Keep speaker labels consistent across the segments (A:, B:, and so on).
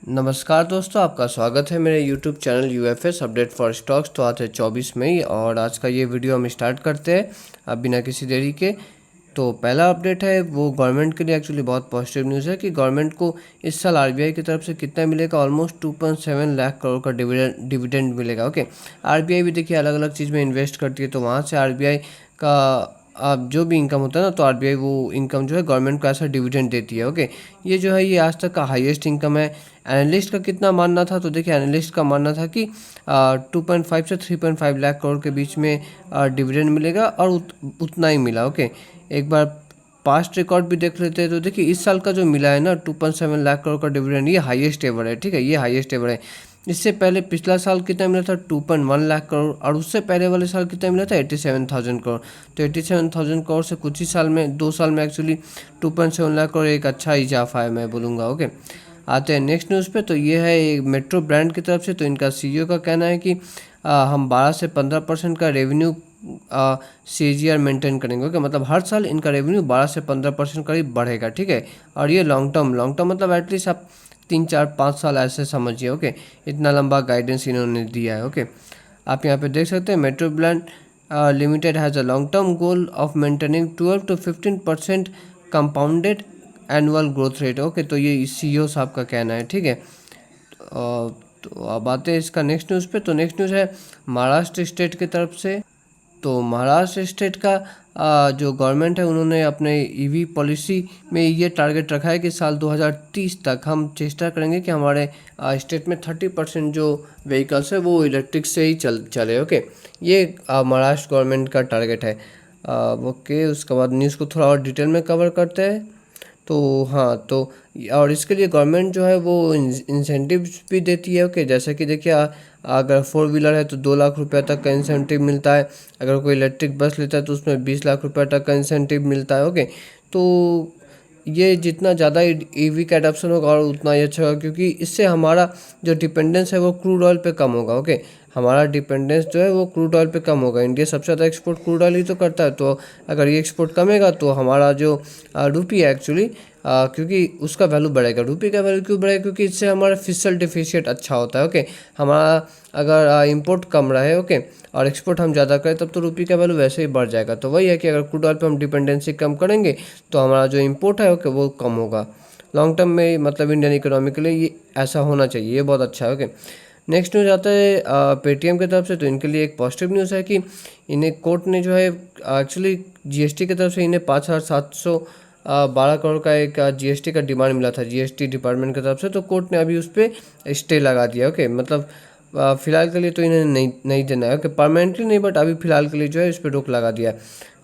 A: नमस्कार दोस्तों, आपका स्वागत है मेरे YouTube channel UFS update for stocks. तो आज है 24 मई और आज का ये वीडियो हम स्टार्ट करते हैं अब बिना किसी देरी के। तो पहला अपडेट है वो गवर्नमेंट के लिए एक्चुअली बहुत पॉजिटिव न्यूज़ है कि गवर्नमेंट को इस साल आरबीआई की तरफ से कितना मिलेगा, ऑलमोस्ट 2.7 लाख करोड़ का डिविडेंड मिलेगा। ओके, आरबीआई भी देखिए अलग अलग चीज़ में इन्वेस्ट करती है, तो वहाँ से आरबीआई का अब जो भी इनकम होता है ना, तो आरबीआई वो इनकम जो है गवर्नमेंट को ऐसा डिविडेंड देती है। ओके, ये जो है ये आज तक का हाईएस्ट इनकम है। एनालिस्ट का कितना मानना था, तो देखिए एनालिस्ट का मानना था कि 2.5 से 3.5 लाख करोड़ के बीच में डिविडेंड मिलेगा और उतना ही मिला। ओके, एक बार पास्ट रिकॉर्ड भी देख लेते हैं तो देखिए इस साल का जो मिला है ना 2.7 लाख करोड़ का डिविडेंड, ये हाईएस्ट एवर है। ठीक है, ये हाईएस्ट एवर है। इससे पहले पिछला साल कितना मिला था 2.1 लाख करोड़, और उससे पहले वाले साल कितना मिला था 87,000 करोड़। तो 87,000 करोड़ से कुछ ही साल में 2 साल में एक्चुअली 2.7 लाख करोड़ एक अच्छा इजाफा है, मैं बोलूँगा। ओके, आते हैं नेक्स्ट न्यूज़ पे। तो ये है एक मेट्रो ब्रांड की तरफ से। तो इनका सीईओ का कहना है कि हम 12 से 15% का रेवेन्यू सीजीआर मेंटेन करेंगे। ओके, मतलब हर साल इनका रेवेन्यू 12 से 15% करीब बढ़ेगा। ठीक है, और ये लॉन्ग टर्म मतलब एटलीस्ट आप 3 4 5 साल ऐसे समझिए। ओके, इतना लंबा गाइडेंस इन्होंने दिया है। ओके, आप यहाँ पे देख सकते हैं metro brand limited has a long term goal of maintaining 12 to 15% compounded annual growth rate. Okay, तो ये सीईओ साहब का कहना है। ठीक है, तो अब आते हैं इसका नेक्स्ट न्यूज़ पे। तो नेक्स्ट न्यूज़ है महाराष्ट्र स्टेट की तरफ से। तो महाराष्ट्र स्टेट का जो गवर्नमेंट है उन्होंने अपने ईवी पॉलिसी में ये टारगेट रखा है कि साल 2030 तक हम चेष्टा करेंगे कि हमारे स्टेट में 30% जो व्हीकल्स है वो इलेक्ट्रिक से ही चले। ओके, ये महाराष्ट्र गवर्नमेंट का टारगेट है। ओके, उसके बाद न्यूज़ को थोड़ा और डिटेल में कवर करते हैं। तो हाँ, तो और इसके लिए गवर्नमेंट जो है वो इंसेंटिव्स भी देती है। ओके, जैसे कि देखिए अगर 4 व्हीलर है तो 2 लाख रुपए तक का इंसेंटिव मिलता है। अगर कोई इलेक्ट्रिक बस लेता है तो उसमें 20 लाख रुपए तक का इंसेंटिव मिलता है। ओके, तो ये जितना ज़्यादा ईवी का एडॉप्शन होगा और उतना ही अच्छा होगा, क्योंकि इससे हमारा जो डिपेंडेंस है वो क्रूड ऑयल पे कम होगा। ओके, हमारा डिपेंडेंस जो है वो क्रूड ऑयल पे कम होगा। इंडिया सबसे ज़्यादा एक्सपोर्ट क्रूड ऑयल ही तो करता है, तो अगर ये एक्सपोर्ट कमेगा तो हमारा जो रुपी है एक्चुअली, क्योंकि उसका वैल्यू बढ़ेगा। रुपये का वैल्यू क्यों बढ़ेगा, क्योंकि इससे हमारा फिस्कल डिफिशिएट अच्छा होता है। ओके, हमारा अगर इंपोर्ट कम रहे ओके और एक्सपोर्ट हम ज़्यादा करें तब तो रुपये का वैल्यू वैसे ही बढ़ जाएगा। तो वही है कि अगर क्रूड ऑयल पे हम डिपेंडेंसी कम करेंगे तो हमारा जो इंपोर्ट है ओके वो कम होगा। लॉन्ग टर्म में मतलब इंडियन इकोनॉमी के लिए ये ऐसा होना चाहिए, ये बहुत अच्छा है। ओके, नेक्स्ट न्यूज़ आता है पेटीएम की तरफ से। तो इनके लिए एक पॉजिटिव न्यूज़ है कि इन्हें कोर्ट ने जो है एक्चुअली जीएसटी की तरफ से इन्हें 5,712 करोड़ का एक जीएसटी का डिमांड मिला था जीएसटी डिपार्टमेंट की तरफ से। तो कोर्ट ने अभी उस पर स्टे लगा दिया। ओके, मतलब फ़िलहाल के लिए तो इन्हें नहीं देना है। ओके, परमानेंटली नहीं, बट अभी फ़िलहाल के लिए जो है इस पर रोक लगा दिया है।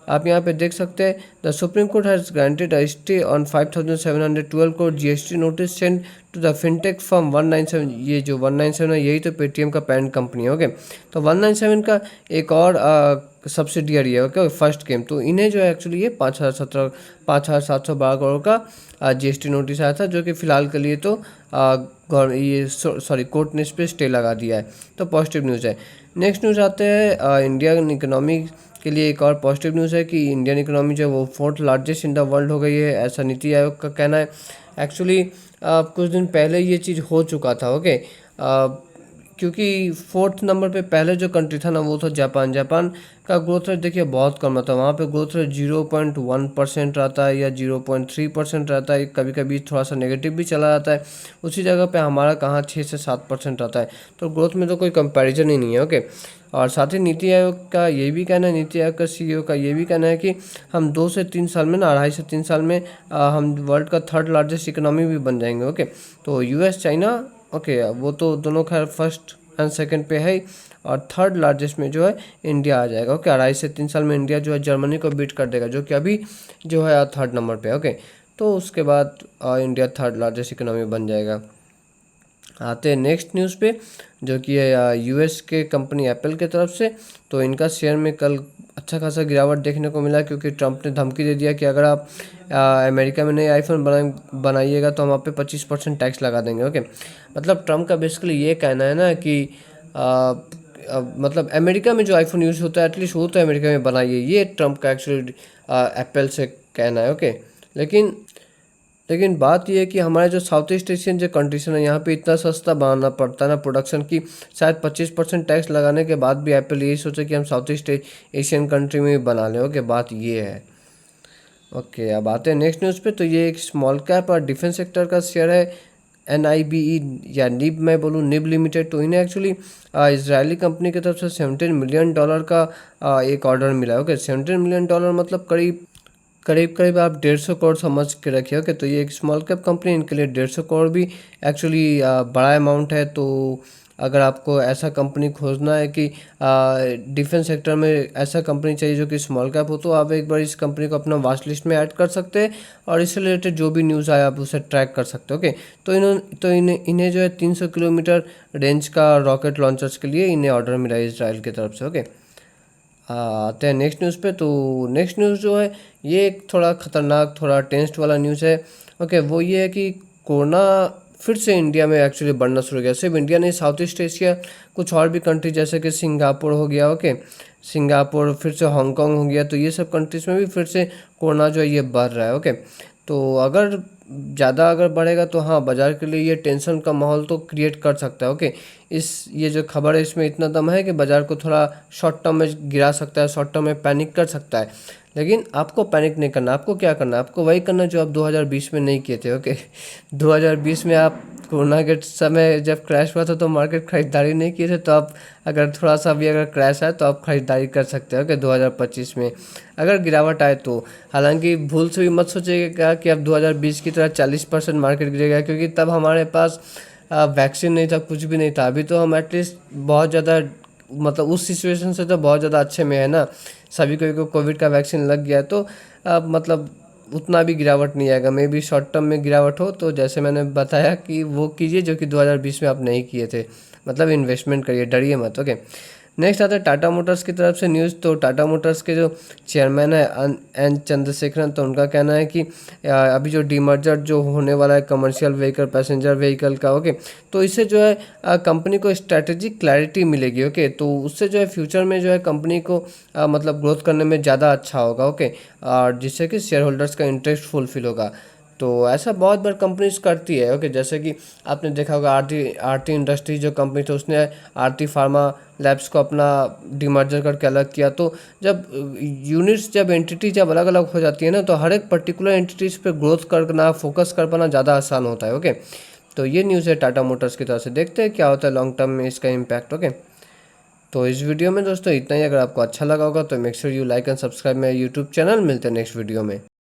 A: आप यहाँ पे देख सकते हैं the supreme court has granted a stay on 5,712 crore GST notice send to the fintech firm 197। ये जो 197 है यही तो पेटीएम का पेरेंट कंपनी है। ओके, तो 197 का एक और सब्सिडियरी है। ओके, फर्स्ट गेम, तो इन्हें जो है एक्चुअली ये 5,712 करोड़ का जीएसटी नोटिस आया था, जो कि फ़िलहाल के लिए तो कोर्ट ने इस पर स्टे लगा दिया है। तो पॉजिटिव न्यूज़ है। नेक्स्ट न्यूज़ आते हैं इंडियन इकोनॉमी के लिए। एक और पॉजिटिव न्यूज़ है कि इंडियन इकोनॉमी जो है वो 4th largest in the world हो गई है, ऐसा नीति आयोग का कहना है। एक्चुअली कुछ दिन पहले ये चीज़ हो चुका था। ओके, क्योंकि 4th नंबर पे पहले जो कंट्री था ना वो था जापान। जापान का ग्रोथ रेट देखिए बहुत कम रहता है, वहाँ पे ग्रोथ रेट 0.1% रहता है या 0.3% रहता है, कभी कभी थोड़ा सा नेगेटिव भी चला जाता है। उसी जगह पे हमारा कहाँ 6 से 7% रहता है, तो ग्रोथ में तो कोई कंपैरिजन ही नहीं है। ओके, और साथ ही नीति आयोग का ये भी कहना है, नीति आयोग का सीईओ का ये भी कहना है कि हम 2 से 3 साल में ना 2.5 से 3 साल में हम वर्ल्ड का 3rd लार्जेस्ट इकोनॉमी भी बन जाएंगे। ओके, तो यूएस चाइना ओके वो तो दोनों खैर फर्स्ट एंड सेकंड पे है, और 3rd लार्जेस्ट में जो है इंडिया आ जाएगा। ओके, 2.5 से 3 साल में इंडिया जो है जर्मनी को बीट कर देगा, जो कि अभी जो है 3rd नंबर पे। ओके, तो उसके बाद इंडिया 3rd लार्जेस्ट इकोनॉमी बन जाएगा। आते हैं नेक्स्ट न्यूज़ पे, जो कि है यूएस के कंपनी एप्पल की तरफ से। तो इनका शेयर में कल अच्छा खासा गिरावट देखने को मिला, क्योंकि ट्रंप ने धमकी दे दिया कि अगर आप अमेरिका में नए आईफोन बनाइएगा तो हम आप पे 25% टैक्स लगा देंगे। ओके, मतलब ट्रंप का बेसिकली ये कहना है ना कि मतलब अमेरिका में जो आईफोन यूज़ होता है एटलीस्ट वो तो अमेरिका में बनाइए, ये ट्रंप का एक्चुअली एप्पल से कहना है। ओके, लेकिन लेकिन बात यह है कि हमारे जो साउथ ईस्ट एशियन जो कंट्रीज है यहाँ पे इतना सस्ता बनाना पड़ता है ना प्रोडक्शन की, शायद 25% टैक्स लगाने के बाद भी एप्पल यही सोचे कि हम साउथ ईस्ट एशियन कंट्री में भी बना लें। ओके, बात ये है। ओके, अब आते हैं नेक्स्ट न्यूज़ पे। तो ये एक स्मॉल कैप और डिफेंस सेक्टर का शेयर है, NIBE या निब, मैं बोलूँ निब लिमिटेड। तो इन्हें एक्चुअली इजरायली कंपनी की तरफ से $17 मिलियन का एक ऑर्डर मिला है। ओके, $17 मिलियन मतलब करीब आप 150 करोड़ समझ के रखिए। ओके, तो ये एक स्मॉल कैप कंपनी, इनके लिए 150 करोड़ भी एक्चुअली बड़ा अमाउंट है। तो अगर आपको ऐसा कंपनी खोजना है कि डिफेंस सेक्टर में ऐसा कंपनी चाहिए जो कि स्मॉल कैप हो, तो आप एक बार इस कंपनी को अपना वॉच लिस्ट में ऐड कर सकते हैं और इससे रिलेटेड जो भी न्यूज़ आए आप उसे ट्रैक कर सकते हो। ओके, तो इन्हें जो है 300 किलोमीटर रेंज का रॉकेट लॉन्चर्स के लिए इन्हें ऑर्डर मिला है इसराइल की तरफ से। ओके, आते हैं नेक्स्ट न्यूज़ पे। तो नेक्स्ट न्यूज़ जो है ये एक थोड़ा ख़तरनाक, थोड़ा टेंस्ड वाला न्यूज़ है। ओके, वो ये है कि कोरोना फिर से इंडिया में एक्चुअली बढ़ना शुरू हो गया। सिर्फ इंडिया नहीं, साउथ ईस्ट एशिया कुछ और भी कंट्री जैसे कि सिंगापुर हो गया। ओके, सिंगापुर, फिर से हांगकांग हो गया। तो ये सब कंट्रीज़ में भी फिर से कोरोना जो है ये बढ़ रहा है। ओके, तो अगर ज़्यादा अगर बढ़ेगा तो हाँ, बाज़ार के लिए ये टेंशन का माहौल तो क्रिएट कर सकता है। ओके, ये जो खबर है इसमें इतना दम है कि बाज़ार को थोड़ा शॉर्ट टर्म में गिरा सकता है, शॉर्ट टर्म में पैनिक कर सकता है। लेकिन आपको पैनिक नहीं करना, आपको क्या करना है, आपको वही करना जो आप 2020 में नहीं किए थे। ओके, 2020 में आप कोरोना के समय जब क्रैश हुआ था तो मार्केट खरीदारी नहीं किए थे, तो आप अगर थोड़ा सा भी अगर क्रैश आए तो आप खरीदारी कर सकते हो। ओके, 2025 में अगर गिरावट आए तो, हालांकि भूल से भी मत सोचिएगा कि अब 2020 की तरह 40% मार्केट गिरेगा, क्योंकि तब हमारे पास वैक्सीन नहीं था, कुछ भी नहीं था। अभी तो हम एटलीस्ट बहुत ज़्यादा, मतलब उस सिचुएशन से तो बहुत ज़्यादा अच्छे में है ना, सभी को कोविड का वैक्सीन लग गया है। तो अब मतलब उतना भी गिरावट नहीं आएगा। मे बी शॉर्ट टर्म में गिरावट हो तो जैसे मैंने बताया कि वो कीजिए जो कि 2020 में आप नहीं किए थे, मतलब इन्वेस्टमेंट करिए, डरिए मत। ओके, नेक्स्ट आता है टाटा मोटर्स की तरफ से न्यूज़। तो टाटा मोटर्स के जो चेयरमैन है एन चंद्रशेखरन, तो उनका कहना है कि अभी जो डीमर्जर जो होने वाला है कमर्शियल व्हीकल, पैसेंजर व्हीकल का, ओके, तो इससे जो है कंपनी को स्ट्रैटेजिक क्लैरिटी मिलेगी। ओके, तो उससे जो है फ्यूचर में जो है कंपनी को मतलब ग्रोथ करने में ज़्यादा अच्छा होगा। ओके, और जिससे कि शेयर होल्डर्स का इंटरेस्ट फुलफिल होगा। तो ऐसा बहुत बार कंपनीज करती है। ओके, जैसे कि आपने देखा होगा आरती इंडस्ट्री जो कंपनी थी उसने आरती फार्मा लैब्स को अपना डिमर्जर करके अलग किया। तो जब यूनिट्स, जब एंटिटी जब अलग अलग हो जाती है ना, तो हर एक पर्टिकुलर एंटिटीज़ पे ग्रोथ करना, फोकस कर पाना ज़्यादा आसान होता है। ओके, तो ये न्यूज़ है टाटा मोटर्स की तरफ से, देखते हैं क्या होता है लॉन्ग टर्म में इसका इम्पैक्ट। ओके, तो इस वीडियो में दोस्तों इतना ही। अगर आपको अच्छा लगा होगा तो make sure you like and subscribe मेरा यूट्यूब चैनल। मिलते हैं नेक्स्ट वीडियो में।